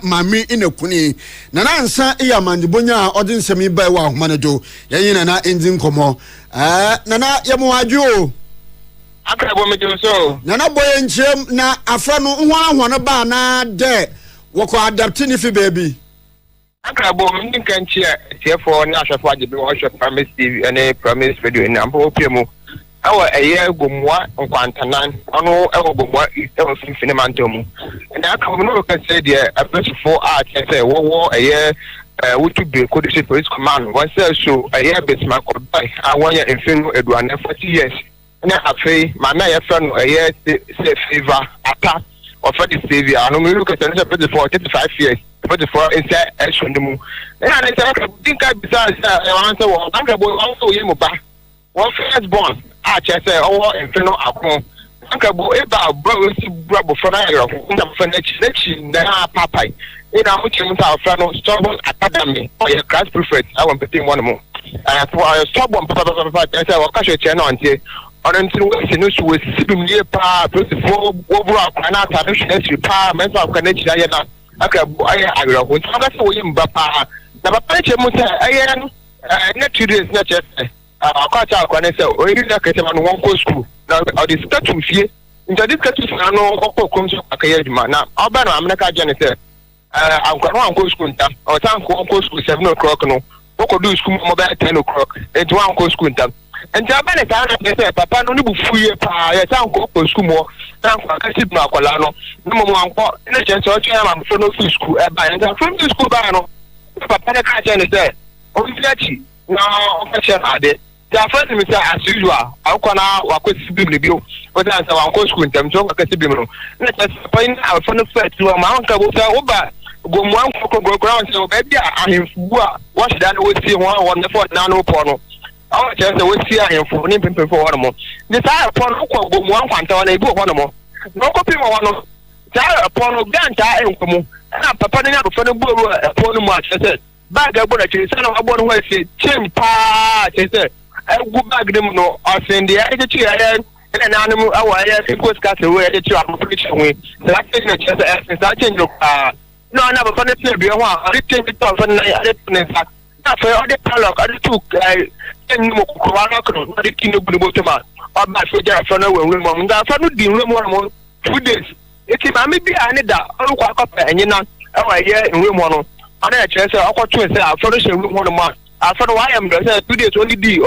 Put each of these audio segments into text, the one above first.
mami inekuni na nansa iya mandibonya odi nsemi ba wa ahomanajo yen na endin komo nana yemo adwo akrabo mejo so nana boye nchem na afra no hwan ba na de woko adapt ni fi baby akrabo min kan chia tiefo na ahwefo agbe wo hwe promise TV ene promise video ni ambo opiemu awa eye gomwa nkwantanan ono ewo gomwa ewo finfine mantomu na aka mo no ka say there abesufo a say wo eye wutu be code police command one say so eye besma ko bai awanya enfinu eduane 40 years na afei mama ye fa no eye say favor ata of the savior no me look at say for 35 years 44 inside eshonmu na na say ka dinka bisa say wan say wo anka boy wan so ye mo ba one first born say oh infino akon anka bo eba bro si brabo for na yo nda for nechi na papa ina muchi mta afra no stubborn academy or your class prefect I want to one more for stubborn papa say wo ka che na ontie onentin we se no so we sibim ye pa for wo bro akwa na ta no shi pa men so akwa na chi ya na aka bo aye agro ko ntaka se wo ye mba pa na papa che mu say aye no na 2 days na che akwacha akwane se o iri na kete ma no won ko school na o di status fie nja di status na no okko so akaya djuma na oba na amna ka jane se ankwa no anko school ntam o tan ko onko school 7 o'clock no okko do school mo ba 10 o'clock e to anko school ntam nja ba ne ta na se papa no ni bu fuye pa ya tan ko okko school mo tan ko ka sit na akwala no no mo anko na che so che ma so no school e ba nja from school ba no papa ne ka jane se o fi achi na official ade the first me say as usual akona wakwesi bibli bio o dan say wanko school ntam so wakwesi bibli na just point out for the first to ma anka bo say oba go mu anko go ground say baby ahemfu a what dan we see one for na no po no o che say we see ahemfu ni pempe for one mo ni say po no ko go mu anko anta na ibi ho no mo no ko pimo one say po no ganta enko mo na papa ni na do for no bo po no mo a say bag agbona chiri sana agbona ho ese chem pa chese egu bag dem no osende ya eche chi ya na anu awa ya ko ska se we eche amu preach we that is na chese ese sa change no na ba fane se bi ho a ri change to fane na ya ne sa na fe o de talk adu tu en mo ko wa na ko na de kinu bu bo to ma o ba so ja fane we mo nga fa no di we mo 2 days eti ma me bi ani da o ko akọpa enyi na awa ye we mo no ana chese akọtu ese afọ no she we mo no ma afọ no I am the 2 days only di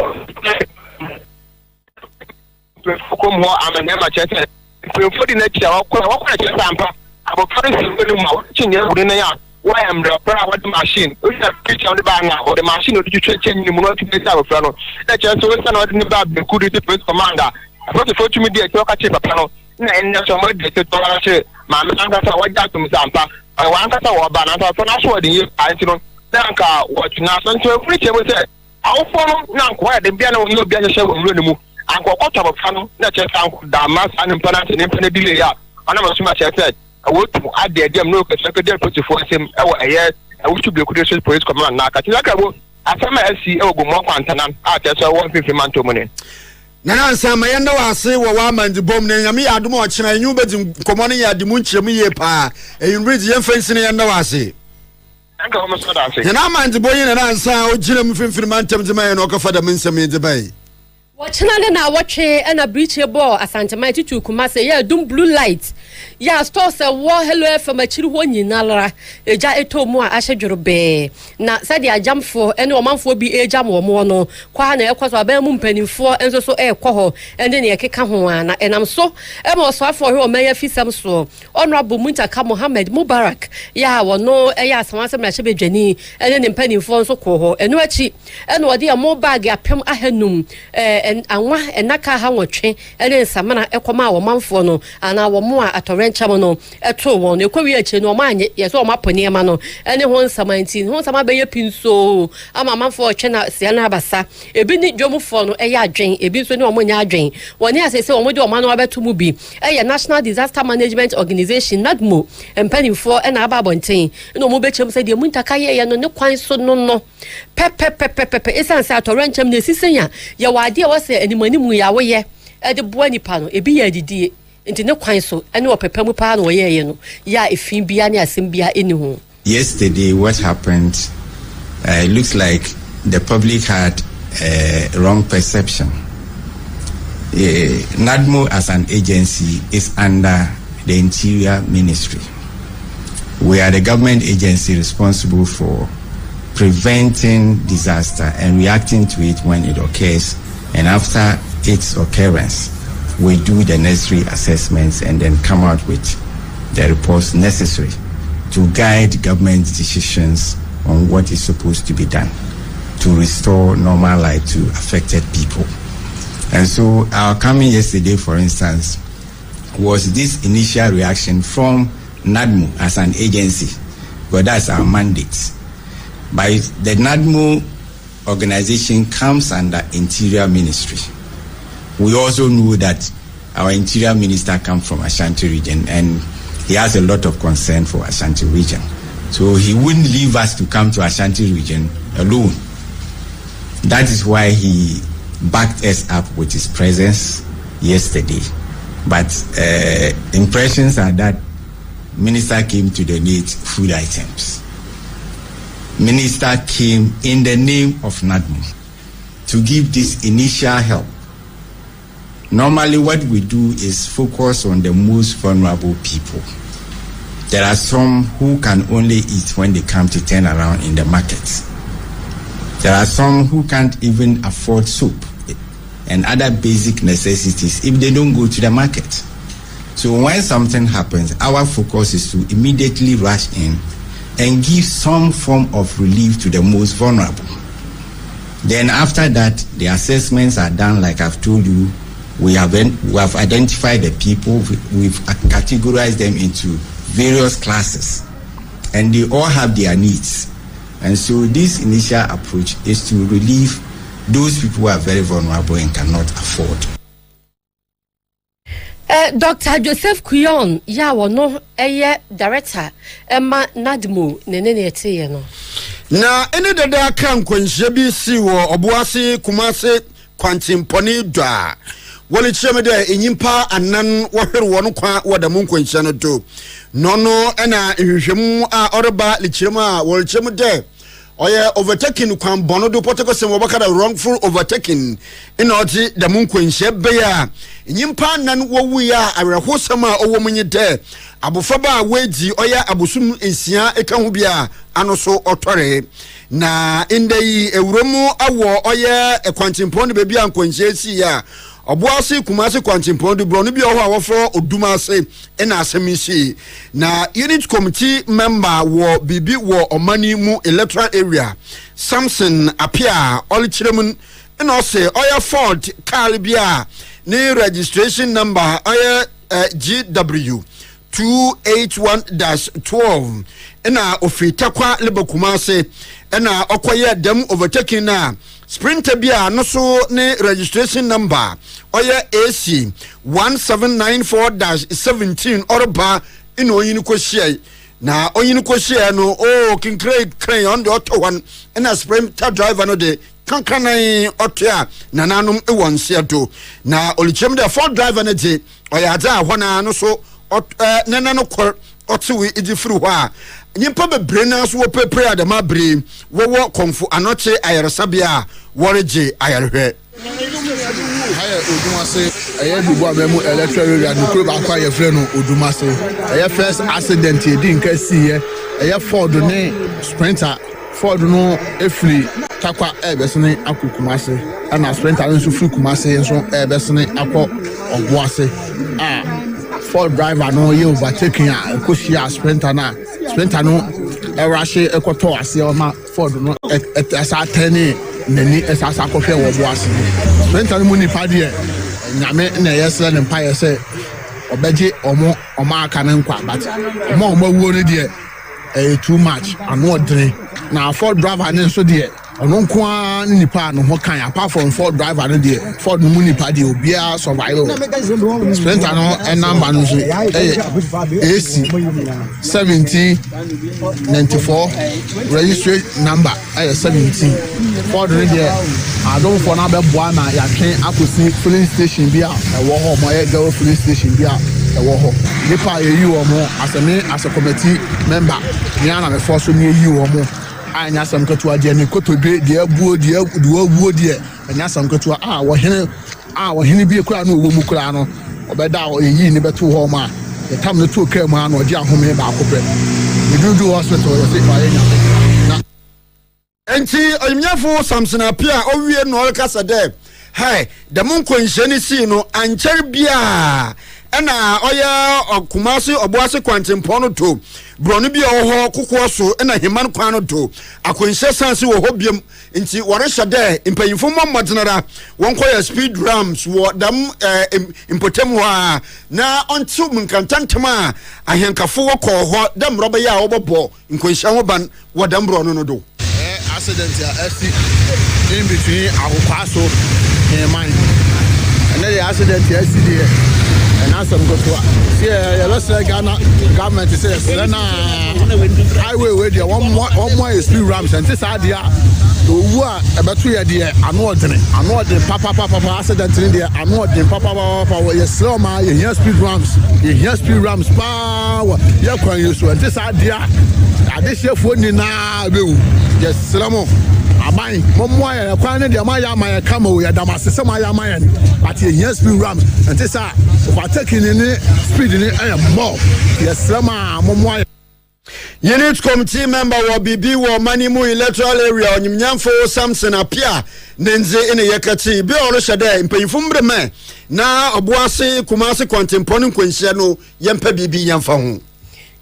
ko mo amene ma chese for the next year wakọ chese ampa abofare se we mo chinye buru na ya why am the para what machine o se picture on the bang or the machine o di twetwe ni mo no ti pesa abofare no na chese we se na the ba be kudu the police commander afọ the photo media ti o ka che papa no na en so mo de to ra che ma me anga sa waja tum sampa wan kasa wo ba na so na so de anti no nanka what na so nto free che we say awfo no nanka de bia na wo no bia che wo mro ne mu anko kwota ba no na che sanko da mas anim pana ne mpana delay ya ana ma so ma che say wo tu ade dem no ka se de potifo sem e wo eye wo tu be kudo police command na ka ti aka bo asama asi e wo go mo kwantana a che so 150 man to money nana nsama yenda wase wo wa mandibom ne nyame ya adom o kena enyu bedi komo ne ya adimu nkyeremu ye pa enridi ye mfensi ne yenda wase anka ho so da ase nana mandibom ye nana nsa o gire mfimfiri mantam de maye no ka fada mensame de bai Wachina na watche na breach ball asante mai titu kuma se ya dum blue light ya store se wo hello FM achiri ho nyinara eja eto mu a ahedworo be na sade ajamfo ene omanfo bi ejam wo mo no kwa na ekwaso aba mu mpanimfo enso so ekọ ho ende ne ekeka ho ana enam so e mo so afọ ho meya fisam so honorable Muntaka Mohammed Mubarak ya wo no ya asawanse na hye bedwani ene ne mpanimfo nso kọ ho eno achi ene wode ya mo bag apem ahanum anwa enaka ha nwotwe ene nsamana ekoma wo manfo no ana wo mo a atorencha mo no eto won ekwawi ache no ma anye yeso o mapone ma no ene ho nsamanti ho nsama be ye pinso ama manfo otwe na se na abasa ebi ni dwomfo no eya adwen ebi nso ni o mo nya adwen woni asese o mo de o ma no abeto mu bi eye National Disaster Management Organization NADMO empanimfo ena aba bonten no mo bechem se de Muntaka ye no ne kwan so no pepe esanse atorencham na esisenya ye wade wase animanimu ya woye e de boa nipa no ebi ya didie nti ne kwan so ene opepa mu pa na oyeye no ya efin bia ne asem bia eni ho. Yesterday what happened, it looks like the public had a wrong perception. NADMO as an agency is under the Interior Ministry. We are the government agency responsible for preventing disaster and reacting to it when it occurs, and after its occurrence we do the necessary assessments and then come out with the reports necessary to guide government decisions on what is supposed to be done to restore normal life to affected people. And so our coming yesterday, for instance, was this initial reaction from NADMO as an agency, because that's our mandate. But the NADMO organization comes under Interior Ministry. We also know that our Interior Minister comes from Ashanti region and he has a lot of concern for Ashanti region. So he wouldn't leave us to come to Ashanti region alone. That is why he backed us up with his presence yesterday. But impressions are that Minister came to donate food items. Minister came in the name of NADMO to give this initial help. Normally what we do is focus on the most vulnerable people. There are some who can only eat when they come to turn around in the markets. There are some who can't even afford soup and other basic necessities if they don't go to the market. So when something happens, our focus is to immediately rush in and give some form of relief to the most vulnerable. Then after that, the assessments are done like I've told you. We have identified the people, we've categorized them into various classes, and they all have their needs. And so this initial approach is to relieve those people who are very vulnerable and cannot afford. Dr. Joseph Kuyon, no director, Emma NADMO, Nene no. Na ene dada kan kwanhye bi si wo Obuasi Kumase Kwantimponi dwa. Wole cheme de enyimpa anan wohwere wo no kwa wadamu kwanhye no do. Nono ena ehwehwemu a oreba lichirem a wole cheme de oye overtaking kwan bono do potokosem wobakada wrongful overtaking ina oti da munkwanhye be ya nyimpa nan wowu ya awerehosam a owo munye de abofaba weji oye abosum ensia eka ho bia anoso otore na indei ewromu awo oye ekwantimpon be bia nkwanhye si ya Obuasi Kumasi Kwantimpon bro no bi oho awofo Odumase ena asemisi na unit committee member wo bibi wo omani mu electoral area Samson Apia olichiremun ena ose oya Ford car bia ni registration number oya GW 281-12 ena ofitakwa lebo Kumase ena okoye dem overtaking na Sprinter bia no so ne registration number oya AC 1794-17 orba ino oyini ko share na oyini ko share no king crane on the auto one na sprinter driver no de kankanan otua na nanum e won seato na olichem de Ford driver na je oya za hona no so nana no kor otuwe ejifuru ho a nyimpa bebre na so wo prepare adama bre wo konfu anoche ayaresabia worije ayarehwe haya Odumase eye dubo amemu electoral area no kuro ba kwa ye frɛ no Odumase eye first accident e di nka siye eye Ford ne Sprinter Ford no efri takwa ebesene akokumase ana Sprinter no so fri kumase nso ebesene akọ Obuase Ford driver no ye overtaking a koshia Sprinter no erashe ekoto ase o ma Ford no esa tani nani esa kofia wo Obuase Sprinter no muni pade nyame na yesle ne mpa yese obeje omo aka ne nkwa but omo wuo ne de too much ano odre na Ford driver ne so de ɔno nko a nipa no ho kan apart from Ford driver no de Ford no mu nipa de obia survival Sprinter no number no so AC 1794 registration number 17 Ford no de adon for na be boa na ya twen akosi filling station bi a ɛwɔ hɔ mo yɛ girl filling station bi a ɛwɔ hɔ nipa eyi wɔ mo as a committee member ni ana me force me eyi wɔ mo anya sam ketua de ne kotodwe de abuo de abuo de anya sam ketua wo hene bi kura no wo mu kura no obeda eyi ni beto ho ma the time no to kra mu ana oje ahome ba akopɛ edudu hospital yo se fa yenya na enti oyimnyafo Samson Apia owie no kasa de hey the mon kwanhyeni si no ankyere bia ena oya Kumasi Obuasi Kwantempo no to bronu bia ho kokko so ena himan kwan no to akwanhye sanse wo hobiam nti wore hyade impanyimfo mmodzenara wonkoya speed rams wo dam impotem ho a na ontu munkantantem a ahenkafo wo kɔ ho dam roba ya wo bobo nkwanhye ho ban wo dam bronu no do accident ya FC in between Akwaso and man and the accident ya FC there and as some go to see let's say Ghana government says na highway where there one more is speed ramps and this idea the wa ebetu ya there ano den papa accident in there ano den papa you slow ma you speed ramps pa you kwan you so and this idea adehye phone na bewu yes salamo aban momwa ya kwan ne de ma ya ma ya kama o ya damasese ma ya ma ya but yes speed ramps and this are for taking in speed ni more yes salama momwa Unit committee member will be Manimu electoral area on Nyamfo Samson Apia Nenze in a Yakati be all shade in Payfumbre me na Obuasi Kumasi Kwantempo Nkwenhyano Yempa Bibi Yamfa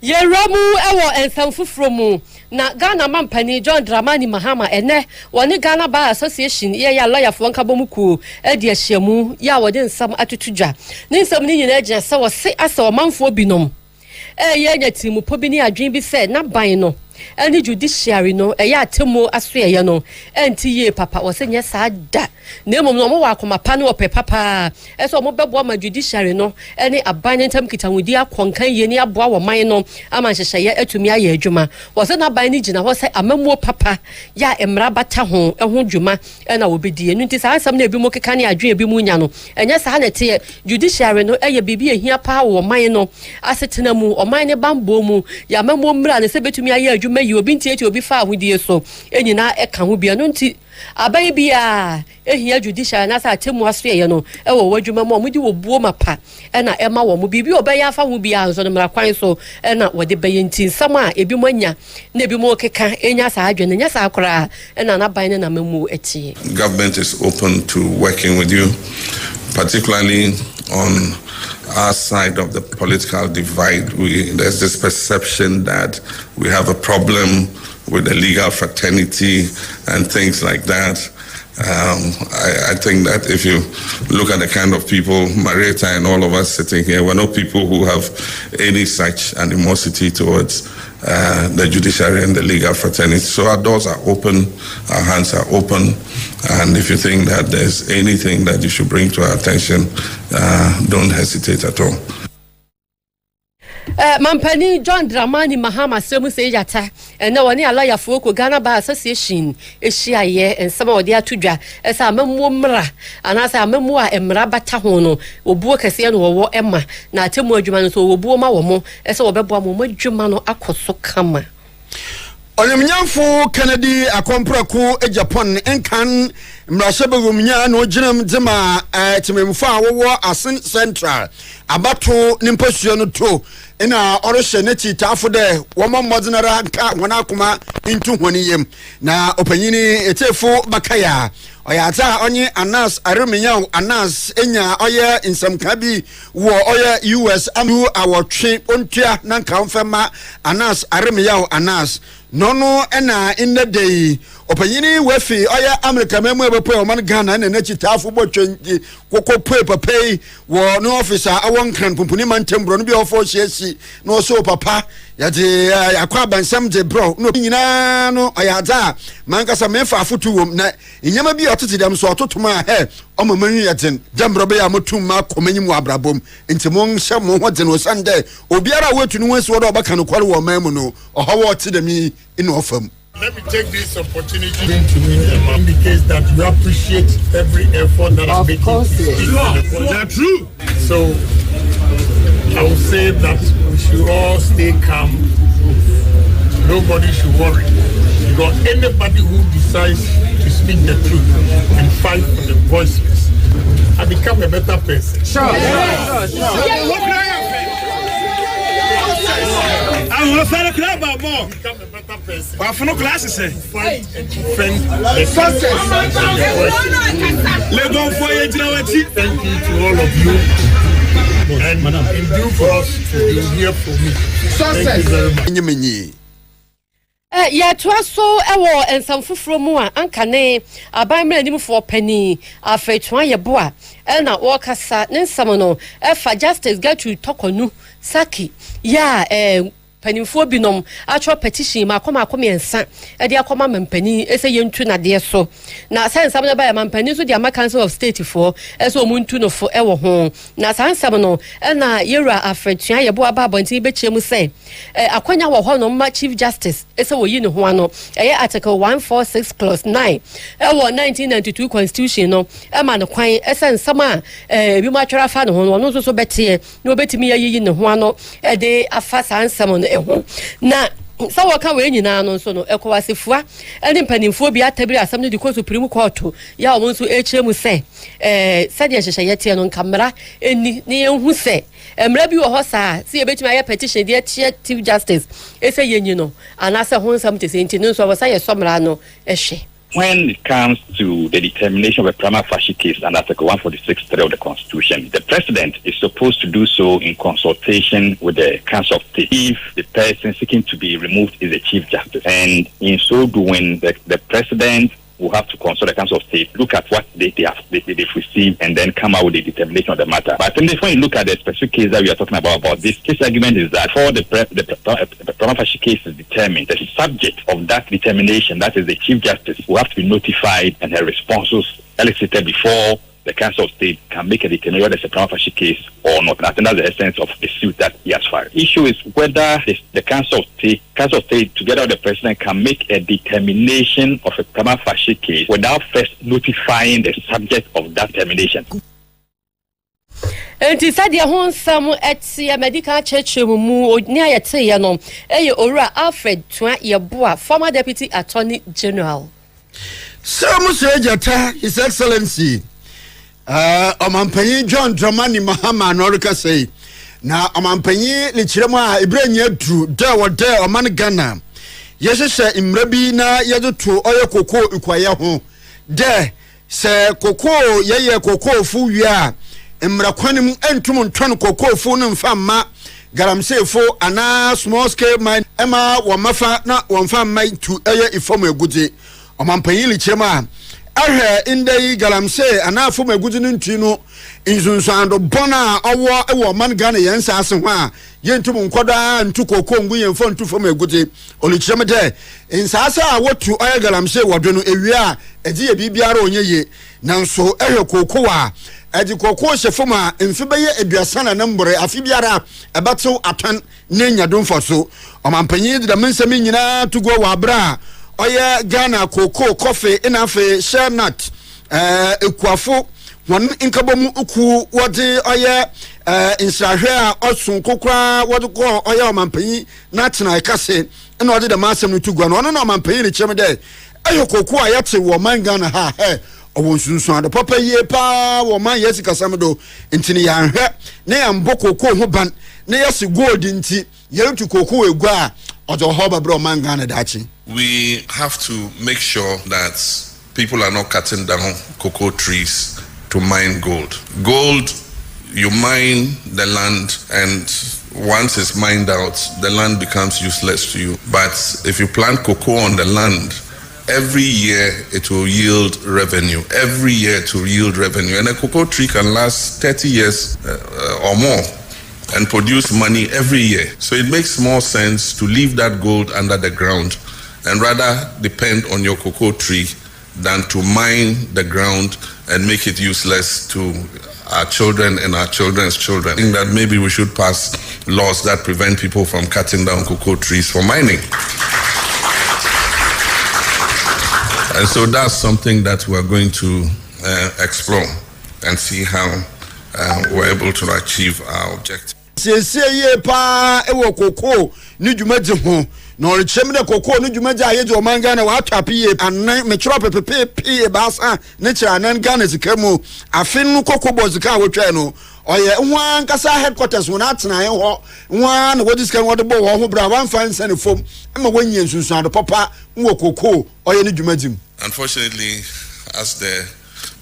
Yeramu ewo ensamfu from na Ghana Mampani John Dramani Mahama ene woni Ghana Bar Association ye ya lawyer fo nkabomuku e de ahyiamu ya wode nsam atutudwa ne nsam ni nyina agina se wo se asa omanfo binom ye nyatimu po bi ni adwen bi se na ban no any judiciary no ya atemo asoye no enti ye papa wo se nye sa da na mom no mo wa akoma pa ne ope papa eso mo bebo ma judiciary no any aban ntam kitawudi akonkan ye ni aboa wo man no ama hyehye atumi aye adwuma wo se na ban ni gina ho se amamuo papa ya emra bata ho dwuma na wo bedi enu nti sa asam na ebi mo keka ne adwen ebi mu nya no enye sa na te judiciary no eye bibi ehia pa wo man no asetena mu o man ne bambo mu ya amamuo mra ne se betumi aye adwuma yi obi ntie obi fa ahodie so enyina eka ho bia no nti abai bia ehia judicial na sa temu asoye no ewo wadwuma mo mudi wo buo mapa na ema wo mo bibi obeya afa ho bia nso no mra kwan so na wode beye nti nsam a ebi mo anya na ebi mo keka enya sa adwene nya sa akora na na ban na mamu etie. Government is open to working with you, particularly on our side of the political divide. There's this perception that we have a problem with the legal fraternity and things like that. I think that if you look at the kind of people, Marietta and all of us sitting here, we're not people who have any such animosity towards the judiciary and the legal fraternity. So our doors are open, our hands are open, and if you think that there's anything that you should bring to our attention, don't hesitate at all. Mampani John Dramani Mahama semu se yata na woni alaya fo ko Ghana Bar Association ehia ye ensama odi atudwa esa amamuo mra anasa amamuo a emra bata ho no obuo kase no wo ema na atemu adwuma no so obuo ma wo mo esa obebo mo adwuma no akoso kama Onyamnyamfo Kennedy akomprako Japan enkan mrashebegumnya no ginam dema timemfo a wo Asin Central abato nimpasuo no to ina orehye ne titafo de woma modzenara nka wona akoma intu honi yem na opanyini etefo bakaya oyata onye Anas Areminya Anas enya oye insamka bi wo oye US amu awotwe ontua nanka mfema Anas Areminya Anas nono ena in the day opanyini wefi oya America memu ebepo o man Ghana na nachi tafu bo twenty koko pay wo no officer awon kan pumpuni mantembro no bi ofo hyiesi no so papa yade yakwa bansam de bro no nyina no ayada mankasa mefa afotu wom na nyama bi otete dem so ototoma he o mamanyu yaten jambro be ya motum ma komanyim abrabom ntimo nhye mo hoden o sande obiara wetu no wansi wodo obaka no kwale wo mamu no ohawo otedemi ino ofam. Let me take this opportunity to indicate that you appreciate every effort that I'm making. That's true. So I will say that we should all stay calm. Nobody should worry. Because anybody who decides to speak the truth and fight for the voiceless, I become a better person. Sure. I want to find a club more. Become a better person. But for no classes, fight and defend the success. Let go for it. Thank you to all of you. And in due course, you will hear from me. Thank you very much. Yeah, to us so and some from one ankane abamre nim for penny afetwa ye boa and na workasa nensamono efa justice get to tokonu saki yeah panimfo binom atwa petition ma akoma ensa e de akoma mampani ese yentu na de so na sensam na ba mampani so de ama council of state for ese omuntu no fo ewo ho na sansam no na yera afretua ye bo aba bonti be chemu se akwanya wo ho no ma chief justice ese wo yi ne ho ano eye article 146 clause 9 ewo 1992 constitution no e ma ne kwan ese nsam a bi ma twara fa ne ho no so bete no betimi yi ne ho ano e de afa sansam no na so waka we nyina no so no ekowasefua ene mpanimfo bi atabiri asam no di ko supreme court ya o nso echemu se sade hyehyɛ yete no nkamra eni ne yenhu se emra bi wo ho saa se yebetumi aye petition de chief justice ese yenyi no anase ho nsam te se nti no so wasa ye somra no ehwe. When it comes to the determination of a prima facie case under Article 146(3) of the Constitution, the President is supposed to do so in consultation with the Council of State if the person seeking to be removed is the Chief Justice. And in so doing, the President will have to consult the Council of State, look at what they've received, and then come out with a determination of the matter. But when you look at the specific case that we are talking about this case argument is that for the prima facie case is determined, the subject of that determination, that is the Chief Justice, will have to be notified and her responses elicited before the Council of State can make a determination whether it's a prima facie case or not. And I think that's the essence of the suit that he has filed. The issue is whether the Council of State, together with the President, can make a determination of a prima facie case without first notifying the subject of that determination. Enti sadia hon sam etia medical church mu ni ayete ye no eye owura Alfred Twa Yeboa, former Deputy Attorney General. Sam Sejata, His Excellency Omampanyi John Dramani Mahama Norika say na Omampanyi lichiremu a Ibrahim Dru da wode Oman Ghana yesese imrabi na yedoto oye koko ikwaye ho de se koko yeye koko fu wi a imrakwanim entum nton koko fu no mfamma garamsefo ana small scale mine ema wo mafa na wo mfamma tu eye ifom egudze Omampanyi lichiremu a ahwe indai galamse anafo magudu ntu no insunsuando bona owo ewo man Ghana yensa ase ho a yentum nkoda ntu kokongbu yemfo ntu fo magudu olikyem de insasa a wotu oye galamse wodo no ewie a eji ye bibiara onyeye nanso ehwe kokowa eji kokko hyefo ma mfi beye aduasa na nambore afi biara ebato atan nenya domfo so Omampanyi de mensemi nyina tugo wa bra oye Ghana koko coffee inafe share nut ekuafo won inkabomu uku wode oye insahwe a osun kokra wode ko oye Omampanyi na tena ikase na wode de masem tugwa no no Omampanyi ni chem de ayo koko a yate wo man Ghana ha owo sunsun ado papa ye pa wo man yesi kasamdo ntini ya hwe na ya mbo koko ho ban na yesi gold nti yerutu koko egwa ojo hoba bro man Ghana dachi. We have to make sure that people are not cutting down cocoa trees to mine gold. Gold, you mine the land, and once it's mined out, the land becomes useless to you. But if you plant cocoa on the land, every year it will yield revenue. Every year it will yield revenue. And a cocoa tree can last 30 years or more and produce money every year. So it makes more sense to leave that gold under the ground and rather depend on your cocoa tree than to mine the ground and make it useless to our children and our children's children. I think that maybe we should pass laws that prevent people from cutting down cocoa trees for mining. And so that's something that we're going to explore and see how we're able to achieve our objective. No chemde koko no dwumaja ayeje o manga na wa twape anan me chiro pepepe baasa ne kira anan Ghana zikamu afen no koko bozika wotwa no oye nwa nkasa headquarters wona atena ye ho nwa na wodi sika wodi bo ho bra wan fan sane fom ama wanye nsunsu ado papa nwo koko oye ne dwumajim. Unfortunately, as the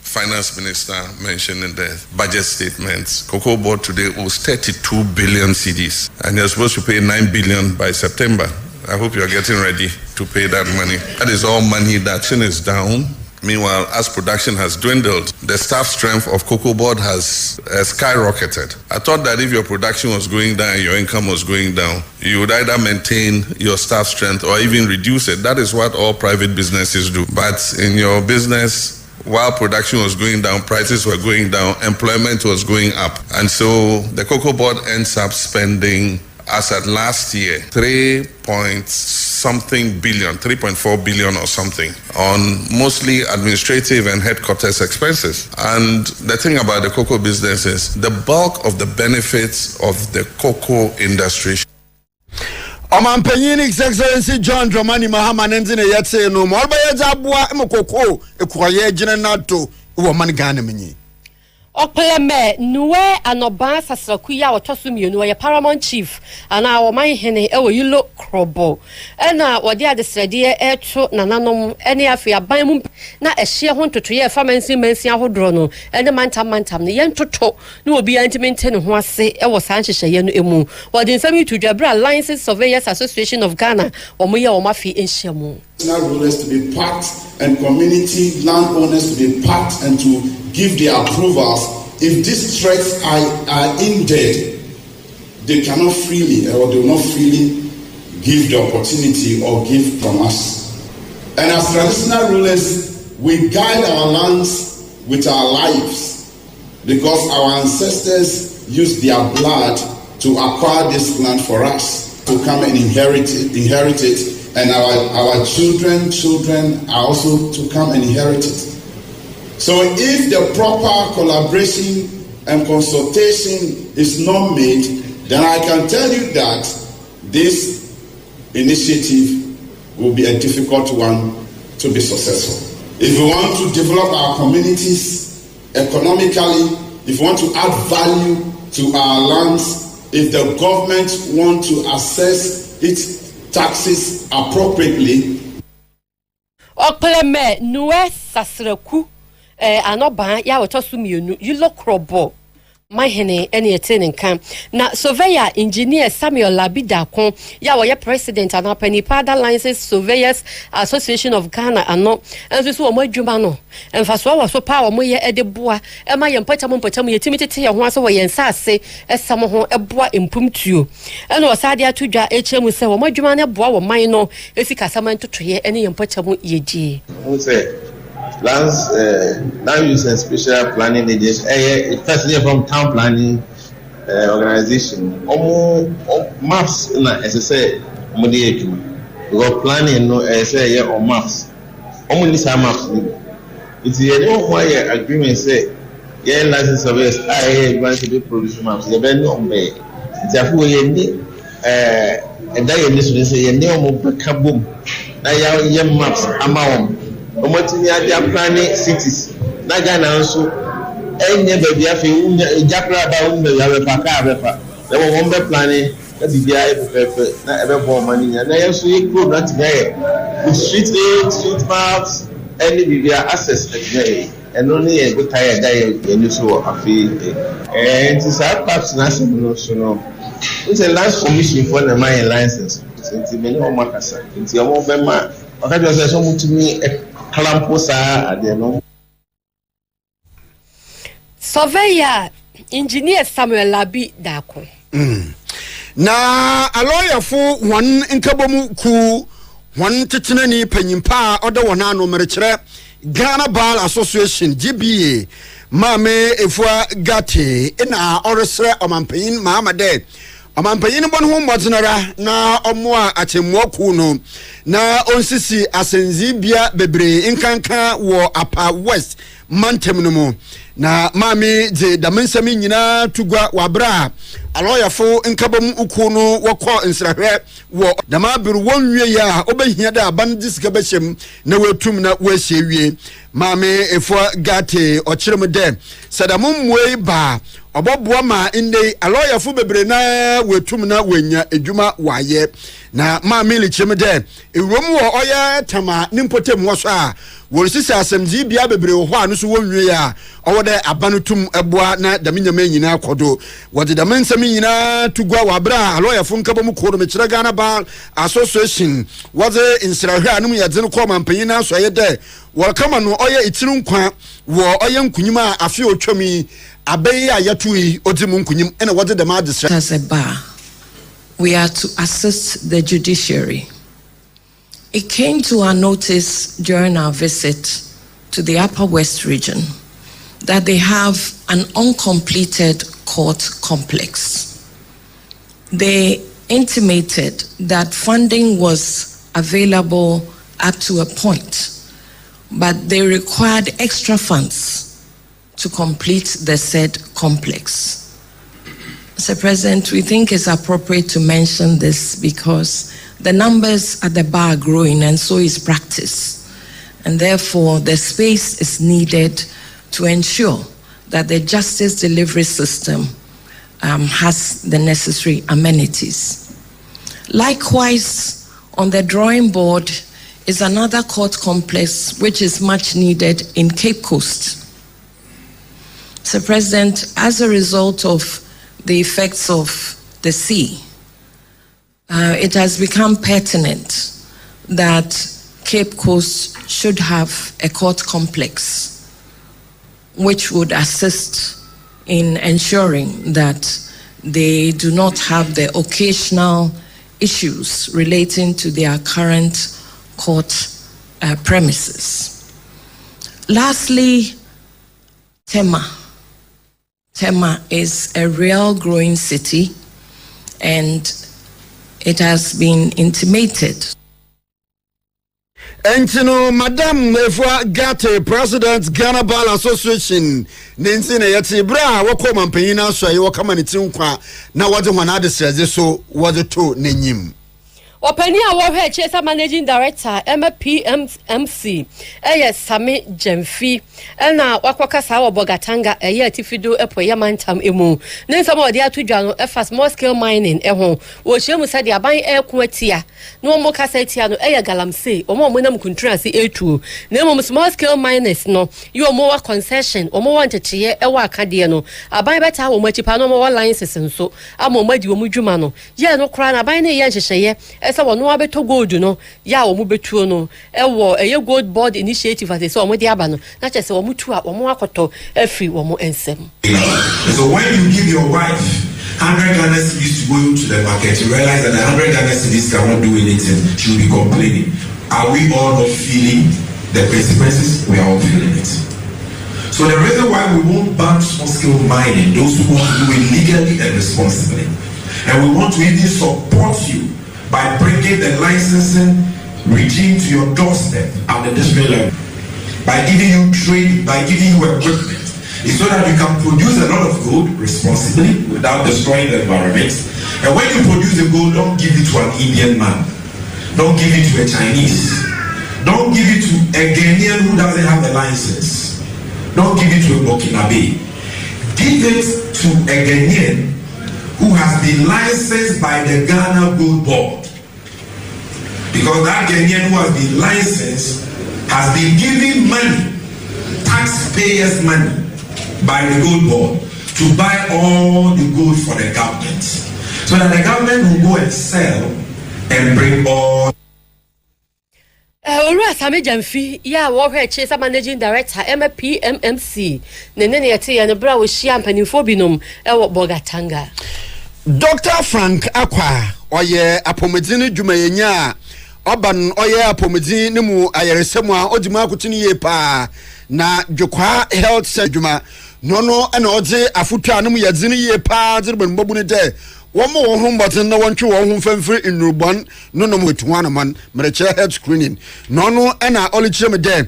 Finance Minister mentioned in the budget statements, Cocoa Board today owes 32 billion cedis and they're supposed to pay 9 billion by September. I hope you're getting ready to pay that money. That is all money that is down. Meanwhile, as production has dwindled, the staff strength of Cocoa Board has skyrocketed. I thought that if your production was going down, your income was going down, you would either maintain your staff strength or even reduce it. That is what all private businesses do. But in your business, while production was going down, prices were going down, employment was going up. And so the Cocoa Board ends up spending, as at last year, 3.4 billion or something on mostly administrative and headquarters expenses. And the thing about the cocoa business is the bulk of the benefits of the cocoa industry. Omanpanyin Excellency John Dramani Mahama nenzine yetse no mo alba yezabua emokoko ekwaye gine nato wo man Ghana menyi. Okleme nuwe anoba sasrakuya otosumienu ye Paramount Chief ana wo man hene ewo yilo krobo ena wode adesrede eto nananom ene afia ban mu na ehye ho ntoto ye famansi mansi ahodro no ene mantam ne ye ntoto na obi antimente ne ho ase ewo san hyehye no emu wode nsami tudwabra Alliances Surveyors Association of Ghana omoye omafi enhyemu. National rulers to be part and community landowners to be part and to give their approvals. If these threats are indeed, they cannot freely or they will not freely give the opportunity or give from us. And as traditional rulers, we guide our lands with our lives because our ancestors used their blood to acquire this land for us to come and inherit it. And our children are also to come and inherit it. So if the proper collaboration and consultation is not made, then I can tell you that this initiative will be a difficult one to be successful. If we want to develop our communities economically, if we want to add value to our lands, if the government want to assess its taxes appropriately. Okleme nuwe sasreku anoba ya wotosumienu yilo krobo mahene ene etene kan na surveyor engineer Samuel Labidakon ya wo ye president anapani pada Alliances Surveyors Association of Ghana ano enso so mo adwuma no emfaso wo so pa wo mo ye edeboa e ma ye mpatam ye timitete ye ho aso wo ye nsase esam ho eboa empumtuo ene wo sade atodwa echemu se wo mo adwuma ne boa wo man no efika samantotoye ene ye mpatam ye die land use and special planning agency, firstly from town planning organization. Maps na as I say, we got planning no as I say on maps. Only some maps. It's the only agreement say, yeah, license surveyors I going to be produce maps. You better know me. It's a full year. And that you listen to say you know more kabum. Now you maps amount. Omotinia planning cities. Na Ghana also enye baby afi jakra ba umbe ya repaka repa. They won be planning na bibia e na ebe bo mani na yeso e group that guy with street aid, street maps, any bibia access today. And only a good tire guy you so afi and it's our perhaps national so no. It's a land commission for the mine license. Since many of my casa, since your mother, I had just some to me a clamposa at the no. Surveyor Engineer Samuel Labi Dako. Na a lawyer for one in Kabomu ku one titinani penyimpa other one no merchere Ghana Bar Association GBA Maame Afia Gate ina oresre omampanyin Maama de omampanyin bon ho mozenara na omoa achemwoku no na onsisi asenzi bia bebre inkanka wo Apa West mantem no mu na Maame je damensami nyina tugwa wabra aloyafo nkabam uku no wokọ nsrahwe wo damabiru wonwie ya obehia da bandisika bechem na wetum na wahyewie Maame Afia Gate ochirem de sadamum mwei ba oboboa ma inde aloyafo bebre na wetum na wenya edwuma waye na Maame lichirem de ewrom wo oya tama nimpotem wo so a worsisi asemji bia bebre ho anu so wonwie ya owode abanutum eboa na damenyama nyina kodo wode damensami nyina tugwa wabra aloyafo nkabom ko no mekire Ghana Bar Association wode insirahwe anum yedze ko mampanyina so yede welcome no oye itiru nkwa wo oye nkunyima afi otwami abeyi ayatui odimu nkunyim ene wode dem adesra. As a bar, we are to assist the judiciary. It came to our notice during our visit to the Upper West region that they have an uncompleted court complex. They intimated that funding was available up to a point, but they required extra funds to complete the said complex. Mr. President, we think it's appropriate to mention this because the numbers at the bar are growing and so is practice. And therefore, the space is needed to ensure that the justice delivery system has the necessary amenities. Likewise, on the drawing board is another court complex which is much needed in Cape Coast. Mr. President, as a result of the effects of the sea, it has become pertinent that Cape Coast should have a court complex which would assist in ensuring that they do not have the occasional issues relating to their current court premises. Lastly, Tema. Tema is a real growing city and it has been intimated. Entino Madame Afia Gate, President Ghana Bar Association, Nancy Nayati Bra, Wako Mampina, so you come and it's now what the one other says, so what the two name. Openia Warhead Chesa Managing Director, MPMC, Sami Jemfi, and Wakwaka Sawa Bogatanga, a year Tifido, a Poyamantam Emu. Then some of the Atujano, a small scale mining, which you said they are buying air quetia, no more Cassetiano, a galamse, or more Munam Contrasi A2. No small scale miners, no, you are more concession, or more wanted to hear a Wakadiano. I buy better or Machipano more licenses and so, I'm on Madu Mujumano. Yeah, no crown, I buy a Yansha. Esa wonu abeto gold no ya omu betuo no ewo eye gold board initiative as so omu de aba no na chese omu tu a omu akoto afri omu ensem. So when you give your wife 100 Ghana cedis to go into the market, you realize that the 100 Ghana cedis cannot do anything. She will be complaining. Are we all not feeling the consequences? We are all feeling it. So the reason why we won't ban small-scale mining, those who want to do it legally and responsibly, and we want to even support you by bringing the licensing regime to your doorstep at the district level, by giving you training, by giving you equipment, is so that you can produce a lot of gold responsibly without destroying the environment. And when you produce the gold, don't give it to an Indian man, don't give it to a Chinese, don't give it to a Ghanaian who doesn't have a license, don't give it to a Burkinabe. Give it to a Ghanaian who has been licensed by the Ghana Gold Board. Because that Ghanaian who has been licensed has been giving money, taxpayers' money, by the Gold Board to buy all the gold for the government. So that the government will go and sell and bring all. Ora Sami Jamfi, ya Warhead Chase Managing Director, PMMC, Neneti and the Brow Shiamp and Infobinum, Bogatanga. Dr. Frank Aqua, oye apomedzini jumayenya, oban oye apomedzini mu ayeresemwa odima kutini ye pa na jokwa health sejuma nono ena odze afutwa no mu yadzini ye pa dzirban mbobune de womo wo humbotin na wontwe wo hum famfiri inurban no no mwetuana man mreche health screening nono ena olichire me de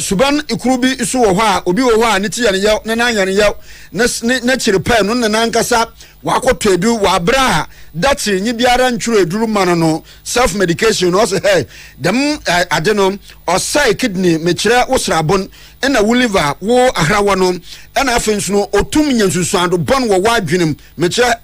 suban ikurubi isu wo ha obi wo ha ne tiya ne yaw ne nanya ne yaw na chiripa no na nankasa wakopedu wa bra dati nyi biara ntwuro eduru man no self medication no say hey dem adeno osai kidney mechire wosrabon ena wo liver wo ahrawo no ena afensu no otum nyansusuando bon wo wadwenem mechire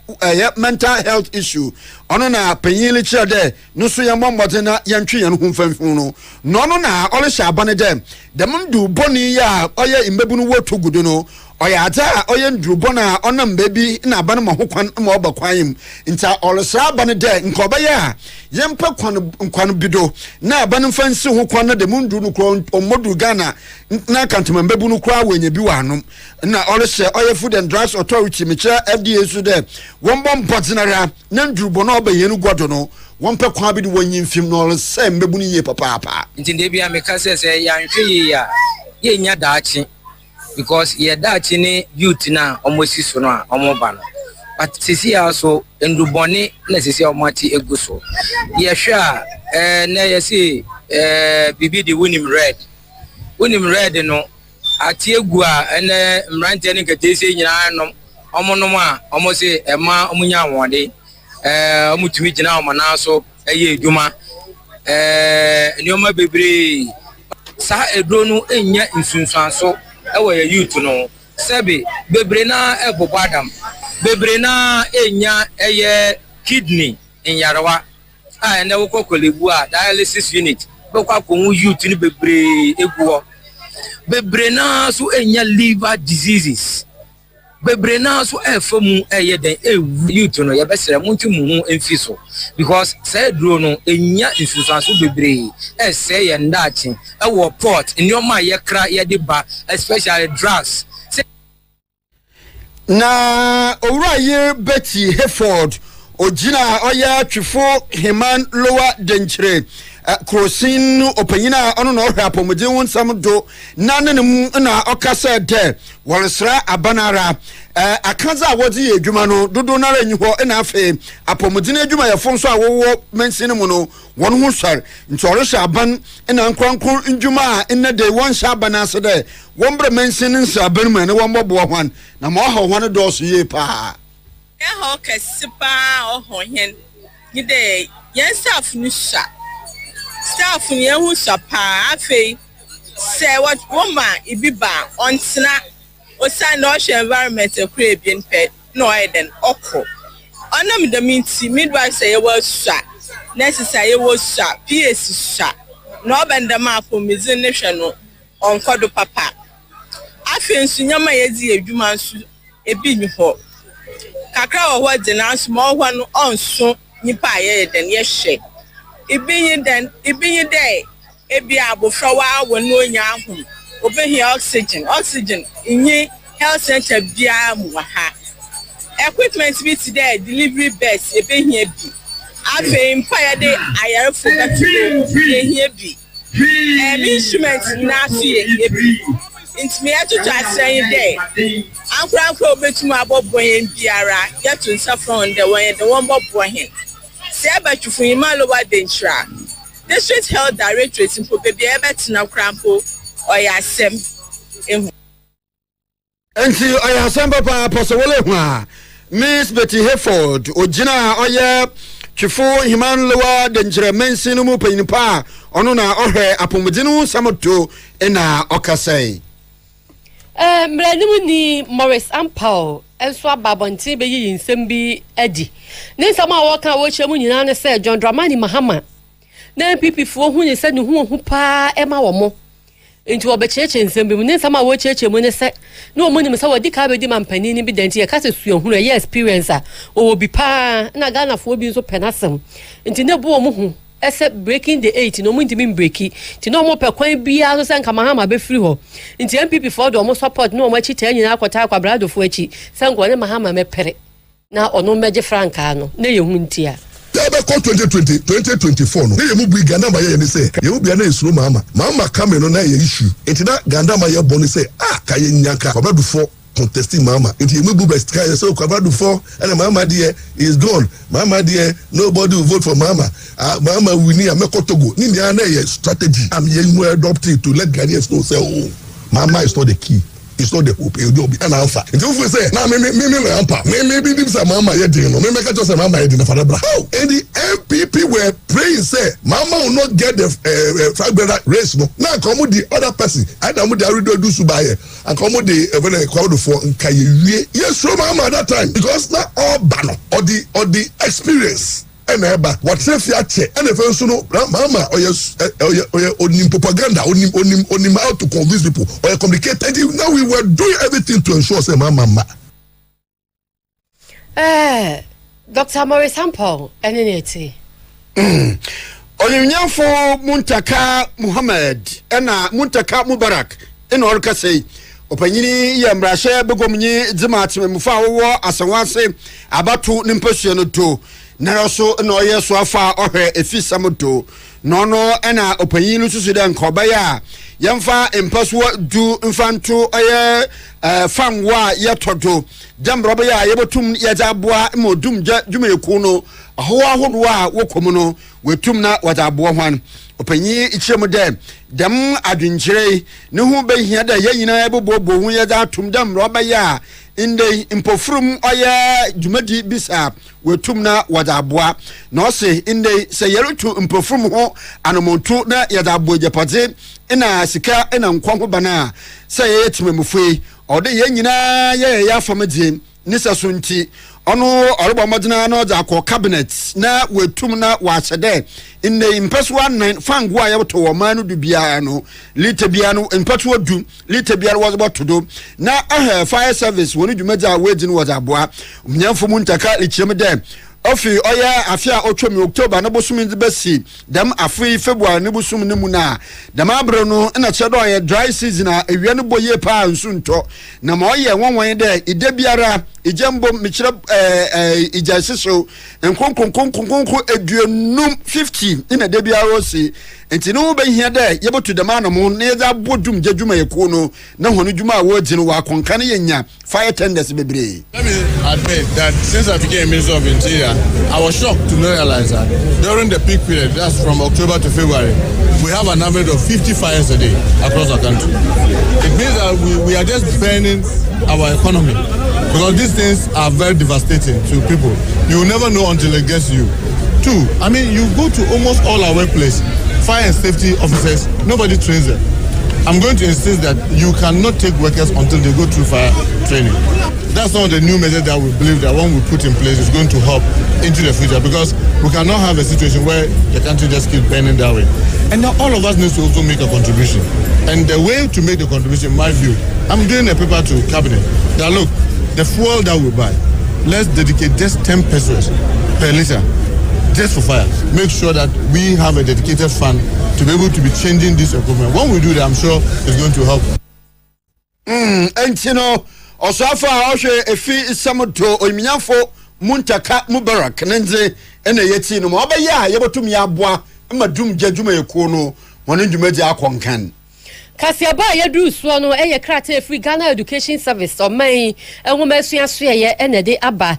mental health issue ono na penyili chire de no so yemombote na yantwe yan hu mfamfu no no na ole sha abane de dem ndu boni ya oye imbebunu wo togudo no oyata oye ndrubona onam baby na abane mahokwan ma obakwanyim nta olosra abane de nkobaya yempa kwan bido na abane mfansi hokwan na de mundu no kro omodu Ghana na kantuma mbebu no kra wenye bi wanom na olose oye food and drugs authority mecha FDA so de wombom botinara na ndrubona obayenu godo no wompa kwa bi de wonyimfim no olose mbebu no ye papa nti de bia meka se yanhwe ye ya ye nya daachi because ye daachi ni youth na omosi so no a omoba no but sisi also ndubone na sisi omati eguso ye hwa na ye si bibi de winim red no ati egu a ene mrante ne katese nyina no omonom a omosi ema omunya awode omutumi gina omana so eye eduma nioma bebre sa edro no enya nsunsuanso ewe ye youth no sebe bebre na ebobo adam bebre na enya eye kidney nyarawa a ene wo kokolebu a dialysis unit bekwa ko youth ni bebre eguo bebre na so enya liver diseases bebre na so efamu eye den youth no ye besere muntu mu emfiso because say dro no enya insusanso bebre say ye ndachi ewo port nyoma ye kra ye de ba especially drugs na owura ye Betty Hayford ojina oya twifo Heman Lower Denchire crossing opanyina ono no hwa pomode wonsam do nanenum na okasa de wolsra abanara akaza awodi edwuma no dodo na ranyi ho na afa apomodine edwuma ye fonso awowo mensine mu no won ho swar ntoresha aban na nkwankron edwuma a de won sha abanase de won bre mensine nsa aban mu ne won bobo hwan na ma ho hwan do so ye pa ho kesipa ho hen ni de yen staff ni sha staff ni hu sapa afi say what woman ibiba ontina osan no environment ekure bien pe no eden okko onam the minti midwife say was sha necessary was sha ps sha no benda ma ko mizin ne hwe no onkodo papa afi nsunyama yezi edwuma nsu ebi ni ho kakra wo ho de na small ho no onso nipa ye den ye hwe ibinyi dey ebi abofra wa wonu onya ahum obehi oxygen inyi health center bia mu ha equipment bi today delivery bus ebehi ebi afi empire dey ayarefo gatulo ehi ebi instrument na fi ebi intimi eto to asan dey ankra obetumu abobo yen biara yeto nsafro on the one bobo hen Seba Chufuima Lower Denchira. District Health Directorate in Popebi Ebetina Crampo or Yasem. And see, I have some papa possible. Miss Betty Hayford, Ojina, Oya, Chifu, Himan Lower Denchira, Mensinumu Penipa, Onuna, Ohe, Apomodinu, Samoto, Ena Okasei. Mlanimuni Morris Ampao. Elswa babonti be yi nsem bi adi ne nsam a woka wo chemu nyina ne se John Dramani Mahama na MPP fo hu ne se ne hu pa ema wo mo into obecheche nsem bi ne nsama wo cheche mu ne se no mo nim se wo di ka be di mampani ni bi denti e ka se suo hu ye experience a o bi pa na Ghana fo bi so penasem nti ne bo mo hu ese breaking the 8 no mo ntimi breaki ti no mo pe kwan bia so se nka mahama be free ho nti MPP for do mo support no mo achi ta nyina akota akwa brado fo achi se ngo ne mahama me pere na ono meje franka no ne ye hu ntia Ebe ko 2024 no. Ye mu bi Ghana ma ye ni say. Ye mu bi na esuro mama. Mama come no na ye issue. Enti na Ghana ma ye boni say ka ye nyanka. Kwa do for contesting mama. Enti mu bu best try so kwa do for and mama there is gone. Mama there nobody will vote for mama. Mama we need ameko Togo. Ni na ye strategy. Am ye mu adopt it to let Ghanaians know say oh mama is not the key. It's not the hope. It will be an answer. If you say, "Now, me maybe some mama ye didn't know. Me make just a mama ye didn't for the bra." And the MPP were praying say, "Mama will not get the flag bearer race no." Now come with the other person. I don't the arido do subaye and come with the when crowd for nkaye. Yes, so mama at that time because now all banner or the experience. And what if you che and if you know mama or your propaganda onim how to convince people or communicate and now we were doing everything to ensure say mama Dr. Maurice Sample NNT Onyamfo Muntaka Muhammad ena Muntaka Mubarak ena orka say opanyini ye mrahye begomnyi dzimaatime mufa wo asanwase abatu nimpasue no to Naroso no yeso afa ohwe efisamoto no ena opanyinu susu de nkobaya yemfa empaso du mfanto oye fanwa yetodo dembroba ya yebotum yajaboa modum dwumeku no ahowa hodo a wokom no wetum na wadaboa hwan opanyi ichemu de dem adwenkyere ne hu behia da yanyina ebobobo hu yaja tum dembroba ya inde impofrum oye dwumadi bisa wetum na wadaboa no se inde se yerutu impofrum ho anomontu na yadaboa japade ina sika ina nkwanko bana se yetimemufui ode yanyina ye yafamadi nisa sunti ono orobo modina no za ko cabinet na wetum na wachede inde impeso 9 fangu a yeboto wo manu du bia no lite bia no impeso du lite bia was about to do na fire service woni dwumaja wejin was aboa mnyamfo Muntaka lichiem de ofi oya afia otwemi October na bosumi besi dem afi February ne bosumi ne mu na dem abro no na chedo oya dry season a ewie ne boye pa nsunto na ma oye wonwon de ide biara ijembo michira ijasiso enkonkonkonkonkonko eduenum 50 ina de biara osi enti no be hia de yebotu dem anamo na yeza bodum jadwuma yeko no na hono dwuma a wodi no wa konka ne yenya fire tenders bebre. Let me admit that since I became Minister of Interior, I was shocked to realize that during the peak period, that's from October to February, we have an average of 50 fires a day across the country. It means that we are just burning our economy because these things are very devastating to people. You will never know until it gets you. Two, I mean, you go to almost all our workplace, fire and safety officers, nobody trains them. I'm going to insist that you cannot take workers until they go through fire training. That's one of the new measures that we believe that when we put in place is going to help into the future because we cannot have a situation where the country just keeps burning that way. And now all of us need to also make a contribution. And the way to make the contribution, in my view, I'm doing a paper to cabinet that look, the fuel that we buy, let's dedicate just 10 pesos per liter just for fire. Make sure that we have a dedicated fund to be able to be changing this equipment. When we do that, I'm sure it's going to help. And you know, Osafa Oshe Efi Samoto Oyminyafo Muntaka Mubarak Nenze ene yeti no oba ya yebotum ya aboa madum jadwuma yeko no wono dwumaji akonkan Kasiaba yadu so no eye krate free Ghana Education Service o man enwoma asuaso ye enede aba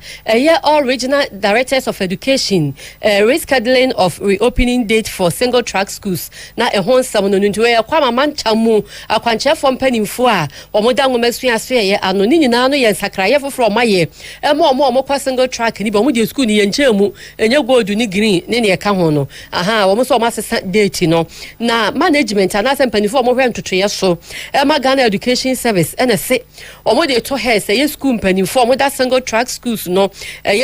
all regional directors of education rescheduling of reopening date for single track schools na ehon sam no ntu ye kwama manchamu akwanche fo mpanimfo a omoda nwoma asuaso ye ano ni nyina no ye sakraye foforo maye omo kwa single track ni ba omo de school ni ye nchemu enye gold ni green ne ne ka ho no omo so omo asesa date no na management anase mpanimfo omo hwe ntotoye so Emma Ghana Education Service and say omo de to her say school mpanimfo omo da single track schools no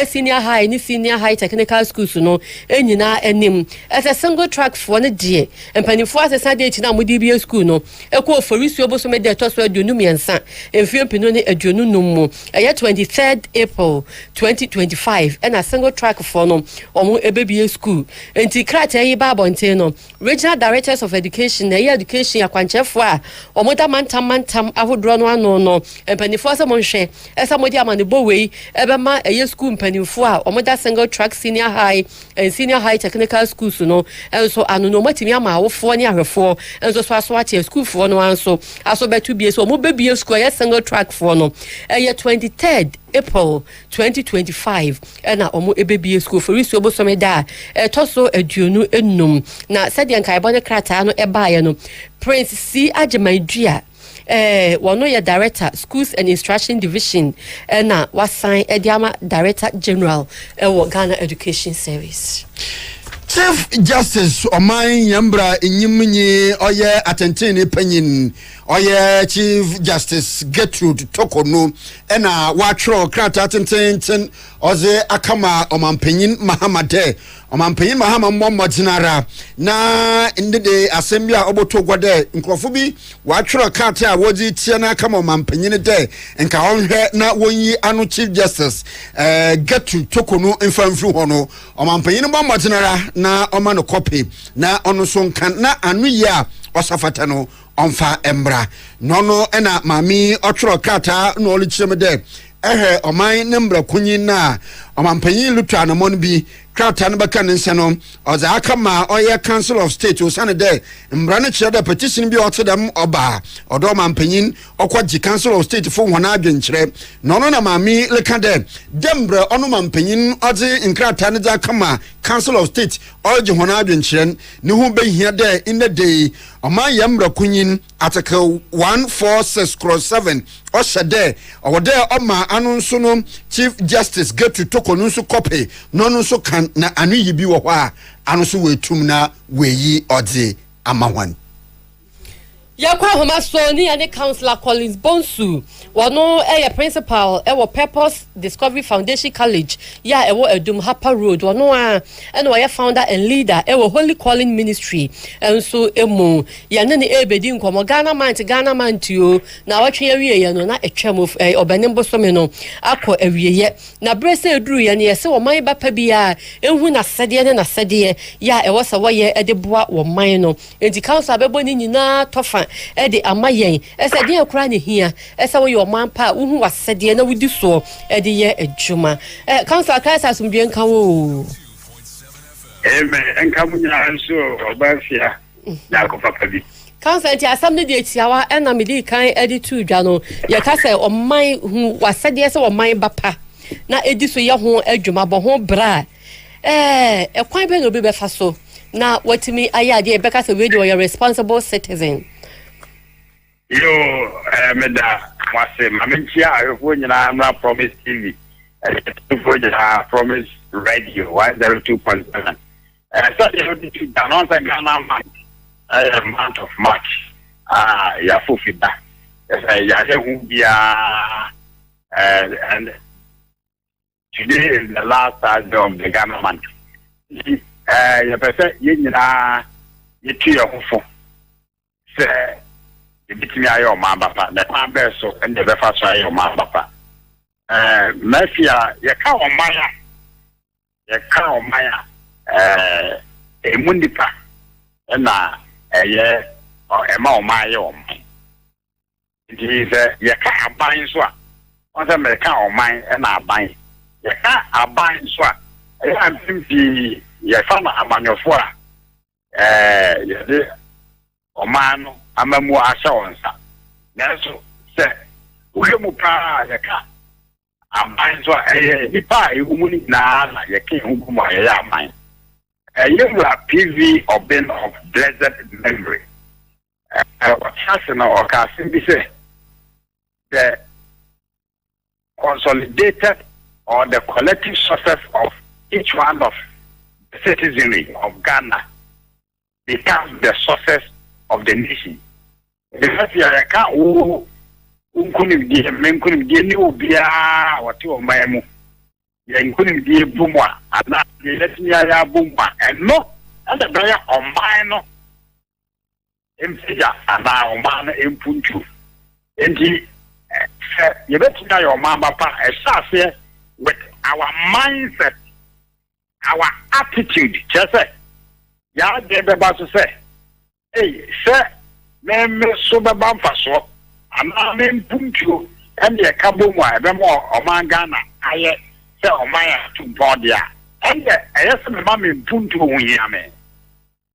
senior high ni senior high technical schools no enyina enim as a single track for ne de mpanimfo asesa de tina mo DBA school no ekọ oforisu oboso me de to so aduonu miensa emfie pino ne aduonu num 23rd April 2025 and a single track for no omo ebebie school enti krata yi ba bonte no regional directors of education na education akwanchefo a omo da mantam ahodro no ano no mpanimfo asa mo nhwe esa mo di amanebo wei ebema school mpanimfo a omo da single track senior high and senior high technical schools no enso anu no matimi ama awofo ne ahwefo enso so aso ate school for no anso aso betu bie so omo bebie school single track for no 23rd April 2025 ena omo ebebie school for risu obosome da toso aduonu enum na sadia nkai bone krata no ebaaye no Prince C Ajemadua wono ye director schools and instruction division na wasan ediama director general Ghana Education Service. Chief Justice Oman Yambra Inyimnyi oye atentene panyin oye Chief Justice Gertrude Tokono ena watro krata atenten oze akama omampanyin Mahamade omampanyin Mahama jinara na ndede assembly a oboto gwade nkrofo bi watro krata a wodi tie na akama omampanyin de nka onhwe na wonyi anu Chief Justice Gertrude Tokono mfamfru hono omampanyin Mahama jinara na oma no copy na ono so nkan na anu ya osafata no onfa embra no ena mami otro kata no olichemede oman nembra kunyin na omampanyin lutu anamon bi krata no baka nse no oza akama oye Council of State osane de mbra ne kire petition bi otedam oba odo omampanyin okwaji Council of State fo hona adwenkyere no na mami leka de dembre ono mampanyin oze nkrata ne za kama Council of State oje hona adwenkyere ne hu behia de in the day oman yambra kunyin article 146/7 oshade owode oma anu nso no Chief Justice Gertrude Tokono nso copy no nso kan na anu yibi wo hɔ a anu so wetum na weyi ɔdze amahwan yakwa homa so ni ane Councillor Collins Bonsu wono principal Purpose Discovery Foundation College ya Edum Hapa Road wono a founder and leader Holy Calling Ministry so emu ya ne ebedi nkomo Ghana man tio na watwe awie ye no na etwam obanembo so me no akọ awie ye na brese eduru ye ne yese wo man bapa bia ehu na sede ya wosa woye edeboa wo man no enti council abebo ni nyina tofa ede amayen ese de akura ne hia ese wo yo man pa uhu wasede na wudi so ede ye adwuma council kaisa sumbien kan wo enka munya nso obafia Nyarko papa bi council ti assembly de tiawa na medi kan ede tu dwa no ye ka se oman hu wasede ese oman bapa na edi so ye ho adwuma bo ho bra ekwan be no be befa so na watimi ayade be ka se we do your responsible citizen. Yo, meda wase mamenchia ayofo nyina amra Promise TV. Ayofo nyina Promise Radio 102.7. So they do down on Ghana month of March. Ya fufida. Ya hubia and today is the last Thursday of the Ghana month. Ya pese nyina yetu ya hufo. Se bitimi ayo ma bapa na kwa beso ende be fa so ayo ma bapa mafia ye ka omaya emundipa na eye ema omaya omai ndi se ye ka aban so a on se me ka omai na aban ye ka aban so a ye ampi ye fa na amanyofo a ye de omano amamu asha onsa naso se uhemu pa yaka amanzo nipa ehumuni na yake hukumu ya aman yewura PV Obin of blessed memory or the consolidated or the collective success of each one of the citizenry of Ghana becomes the success of the nation. The first year I can't couldn't be a man couldn't be any obia or two of my mo. You couldn't be a boomer, and not let me a boomer, and no, and the player on mine in figure, and now man in Punchu. And he, you better know your mama, a shot here with our mindset, our attitude, just say, yeah, they're about to say, hey, sir, me super bumper so. I'm in Punchu and the Cabo Moa, or Mangana, I say, or Maya to Bodia. And I asked my mammy in Puntu, Yame.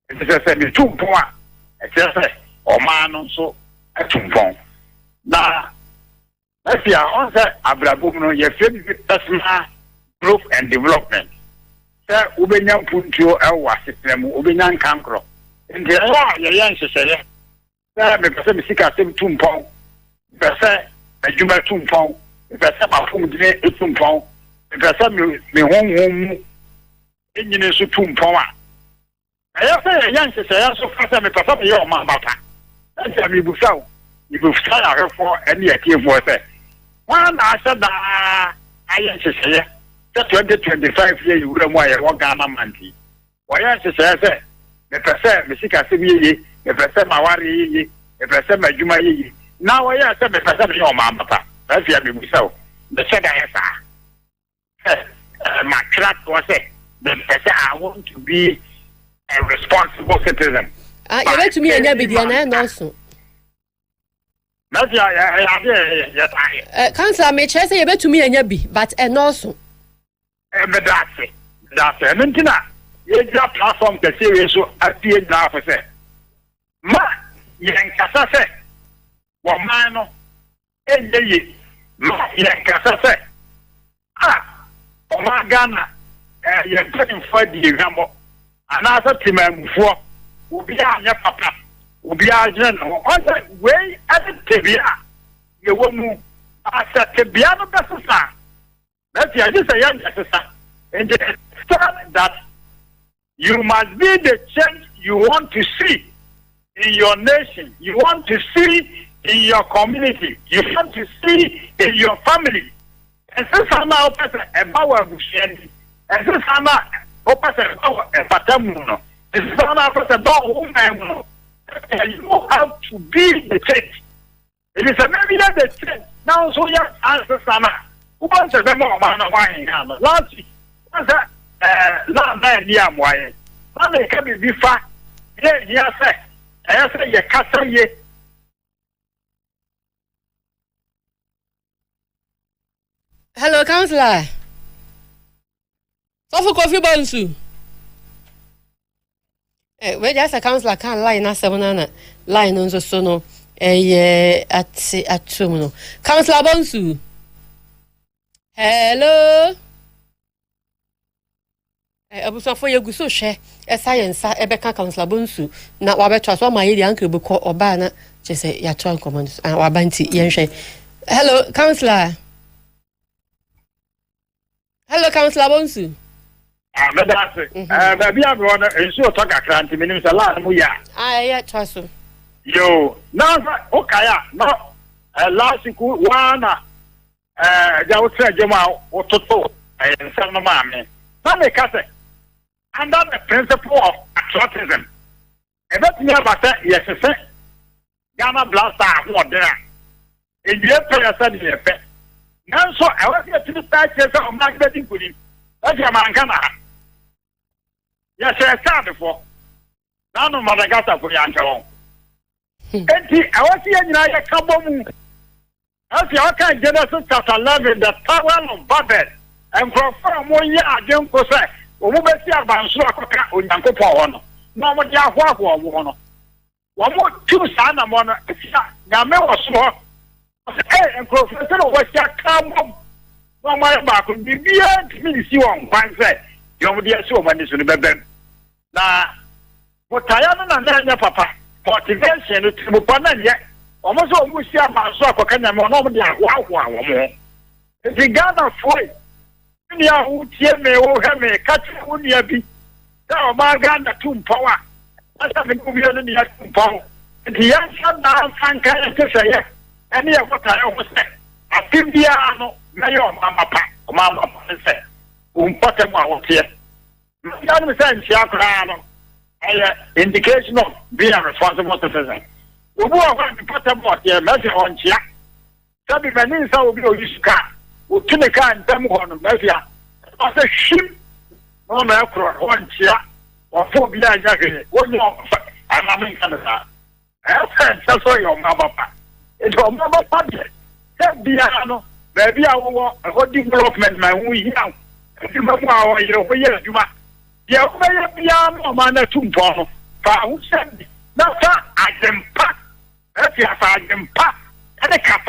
It is a 2 points, it's or man also a 2 points. Now, let's see, I answer Abrabuno, your favorite personal growth and development. Sir, Ubenyam Puntu, our system, Ubenyan Cancro. And the law, your young sister, sir, because I'm sick at 2 points. If I say, a jumper 2 pounds, if I say my food, it's 2 pounds, if I say me home, engine is 2 pounds. I say, a young sister, I also pass me for some of your mamma. That's a me busau. You will start her for any idea for it. One, I said, I am sister, just 20-25 years, you wouldn't want a Wagana monkey. Why, I say, if I say, Missika Simi, if I say my worry, if I say my Juma. Now I said the person your mamma. That's the so. The second my track was it. The person I want to be a responsible citizen. You went to me and Yabidiana also. That's yes, Councillor may say you bet to me and Yabi, but and also. But that's it. That's it. And then you just platform the series so at the end of it. Ma, Yankasa said. Wamano, Eddie, Yankasa, Omagana, you're getting 5 years, another team for Ubia, papa, Ubia, general, on the way at the Tibia, you will move as a Tibiano Bessa. That's the idea, a young sister, and start that you must be the change you want to see in your nation, you want to see. In your community, you want to see in your family. And since I'm now a power of Shandy, and since I'm now a Patamuno, and since I'm now a woman, you have to be the change. It is a maybe that the change. Now, so young answer Sana, who wants a more man of wine. Last week, was that last night, yeah, why? Monday can be fat. Yes, sir. I say, your castle, ye. Hello, Councillor. So for coffee bonsu. Where there's a councillor can't lie na 7 line on the sono. At Tumuno. Councillor Bonsu. Hello. Abuso for your guso share a science Ebeka Councillor Bonsu. Now Wabe trust what my uncle book or banner. Just say your tron commands and Wabanti Yanshe. Hello, Councillor. Hello, Councillor Bonsu. But that's it. Maybe I'm going to show talk a cranty minutes a lot. I trust you. Yo, now, okay, now, last week, one, there was a Jamal or Toto, and some of my Now, they cut it. Under the principle of patriotism. And that's me about that, yes, sir. Ghana blaster, what there. In the prayer, said the effect. Now, so I was here to the start of marketing pudding. That's your man, Ghana. Yes, I said before. Now, no Madagascar for Yanko. And I was here in a couple. As you can Genesis chapter 11, the Tower of Babel, and from 1 year, I don't go say, we will see a Bansua or Yanko Pono. No more Yahoo one. One more 2 son of one. Yamel was small. Hey, and Professor was just come up. No matter back would be beyond me. See one say, you will be a so many to the bed. Now, what I am and papa, motivation to Mupana yet. Almost almost see a man so I can normally wow. If you gather for it, you who tear me or have me catch who near be. Now, my gun, the 2 power. I have been moving on the 2 power. The answer now can say, any of what I always say. I think the ano, mayor mama say, important one here. Madam said, Shakrano, indication of being a responsible citizen. We want to put them what they measure on Chia. Sabi Vanessa will be used to car. We turn the car and them on Mafia. As a ship, no macro, one Chia, or 4 behind jacket. What you I'm having Canada. That's why your mama. It's your mama budget. That piano, maybe I want a whole development, my wee young. If you know, you might. You may be a man at 2 pounds. For send me. Now, I can pack. That's your sergeant pack. And a cat.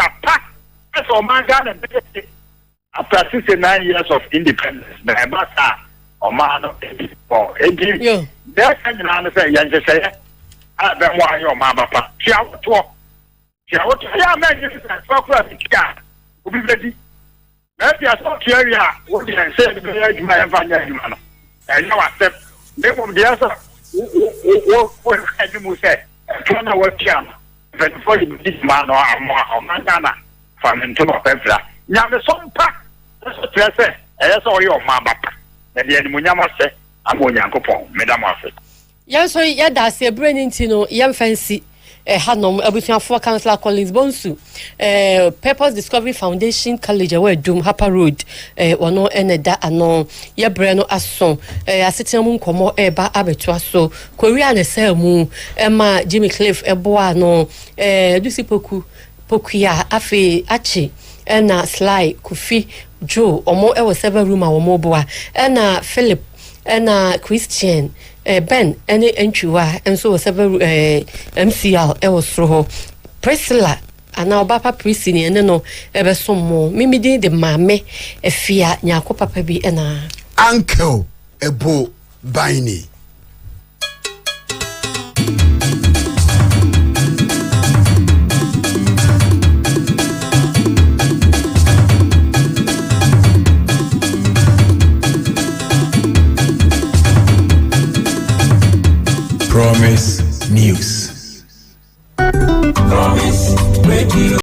That's all my God. After 69 years of independence, the Massa or man of for 18 years, there's an say, Yankee say, I don't want your mama. She out to walk. She out to car. Will be ready. Maybe I saw area. What did I say? My man. I know I said, they will be answer. What can you say? Turn away, Cham. But before you this man or Mandana from Antonio Pepra. Now the song pack. That's what I say. That's all your mama. And the Munyama say, I'm going to go, Madame Afia. Yes, so yeah, that's a brain into young fancy. Hanom Abusian for Councillor Collins Bonsu, Purpose Discovery Foundation College, where Doom Hapa Road, or no Eneda ano, ya Breno Asson, a sitting como eba abetuaso, Korean Selmu, Emma Jimmy Cliff, Eboano, Lucy Pokuya, Afe, Achi, Ena Sly, Kufi, Joe, or more ever 7 room or moboa, Ena Philip, Ena Christian. Ben any enchua and so several MCL was through Priscilla and now Papa Priscilla and no ever some more. Mimi did the Maame Afia Nyarko Papa be and Uncle Ebo Biney. Promise News. Promise Radio.